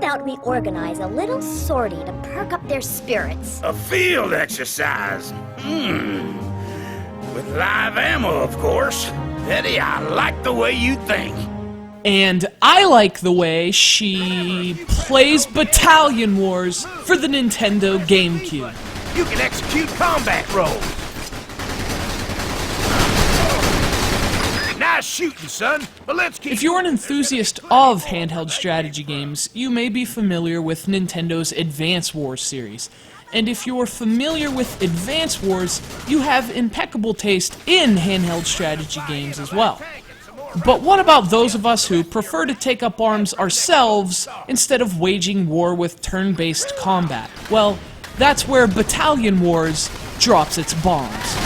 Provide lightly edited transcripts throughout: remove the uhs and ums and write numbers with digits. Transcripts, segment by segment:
about we organize a little sortie to perk up their spirits? A field exercise. With live ammo, of course. Betty, I like the way you think. And I like the way she plays Battalion Wars for the Nintendo GameCube. You can execute combat roles. Nice shooting, son, but let's keep... If you're an enthusiast of handheld strategy games, you may be familiar with Nintendo's Advance Wars series. And if you're familiar with Advance Wars, you have impeccable taste in handheld strategy games as well. But what about those of us who prefer to take up arms ourselves instead of waging war with turn-based combat? Well, that's where Battalion Wars drops its bombs.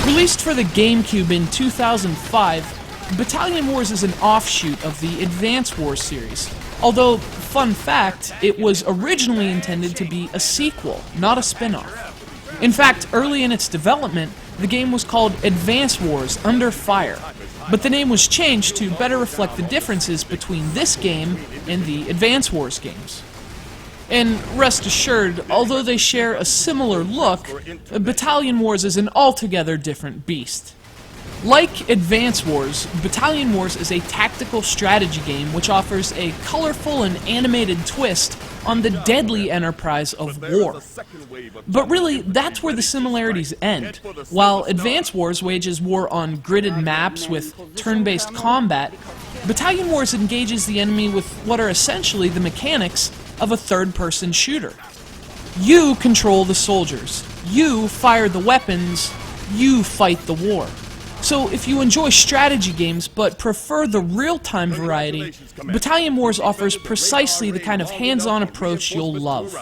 Released for the GameCube in 2005, Battalion Wars is an offshoot of the Advance Wars series. Although, fun fact, it was originally intended to be a sequel, not a spin-off. In fact, early in its development, the game was called Advance Wars Under Fire, but the name was changed to better reflect the differences between this game and the Advance Wars games. And rest assured, although they share a similar look, Battalion Wars is an altogether different beast. Like Advance Wars, Battalion Wars is a tactical strategy game which offers a colorful and animated twist on the deadly enterprise of war. But really, that's where the similarities end. While Advance Wars wages war on gridded maps with turn-based combat, Battalion Wars engages the enemy with what are essentially the mechanics of a third-person shooter. You control the soldiers, you fire the weapons, you fight the war. So if you enjoy strategy games but prefer the real-time variety, Battalion Wars offers precisely the kind of hands-on approach you'll love.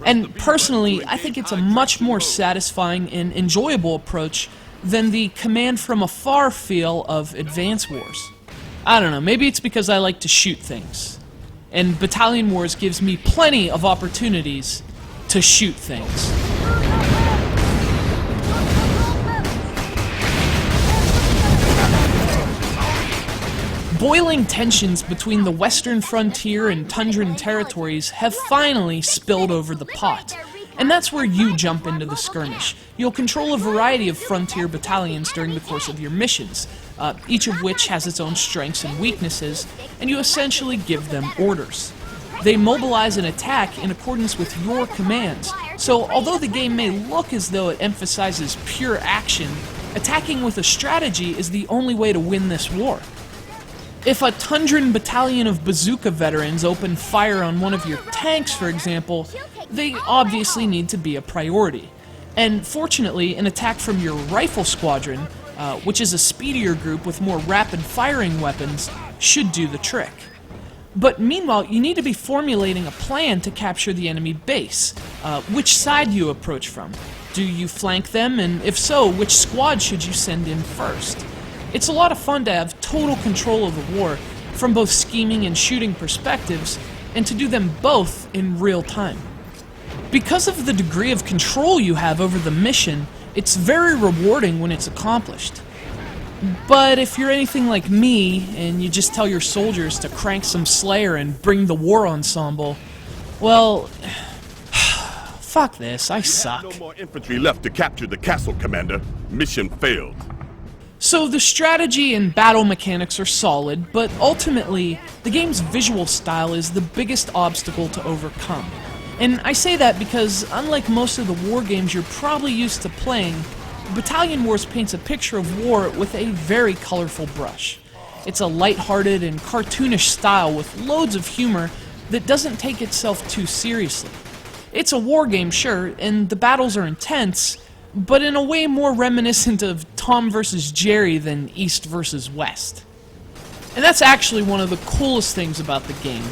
And personally, I think it's a much more satisfying and enjoyable approach than the command-from-afar feel of Advance Wars. I don't know, maybe it's because I like to shoot things. And Battalion Wars gives me plenty of opportunities to shoot things. Boiling tensions between the western frontier and tundran territories have finally spilled over the pot. And that's where you jump into the skirmish. You'll control a variety of frontier battalions during the course of your missions, each of which has its own strengths and weaknesses, and you essentially give them orders. They mobilize and attack in accordance with your commands, so although the game may look as though it emphasizes pure action, attacking with a strategy is the only way to win this war. If a Tundran battalion of bazooka veterans open fire on one of your tanks, for example, they obviously need to be a priority. And fortunately, an attack from your rifle squadron, which is a speedier group with more rapid-firing weapons, should do the trick. But meanwhile, you need to be formulating a plan to capture the enemy base. Which side do you approach from? Do you flank them, and if so, which squad should you send in first? It's a lot of fun to have total control of the war, from both scheming and shooting perspectives, and to do them both in real time. Because of the degree of control you have over the mission, it's very rewarding when it's accomplished. But if you're anything like me, and you just tell your soldiers to crank some Slayer and bring the war ensemble, well, fuck this, I suck. No more infantry left to capture the castle, Commander. Mission failed. So the strategy and battle mechanics are solid, but ultimately, the game's visual style is the biggest obstacle to overcome. And I say that because, unlike most of the war games you're probably used to playing, Battalion Wars paints a picture of war with a very colorful brush. It's a lighthearted and cartoonish style with loads of humor that doesn't take itself too seriously. It's a war game, sure, and the battles are intense, but in a way more reminiscent of Tom vs. Jerry than East vs. West. And that's actually one of the coolest things about the game.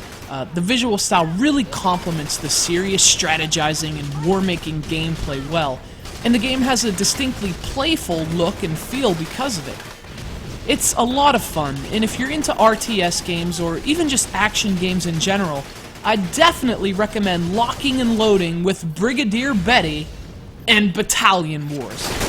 The visual style really complements the serious strategizing and war-making gameplay well, and the game has a distinctly playful look and feel because of it. It's a lot of fun, and if you're into RTS games or even just action games in general, I definitely recommend locking and loading with Brigadier Betty and Battalion Wars.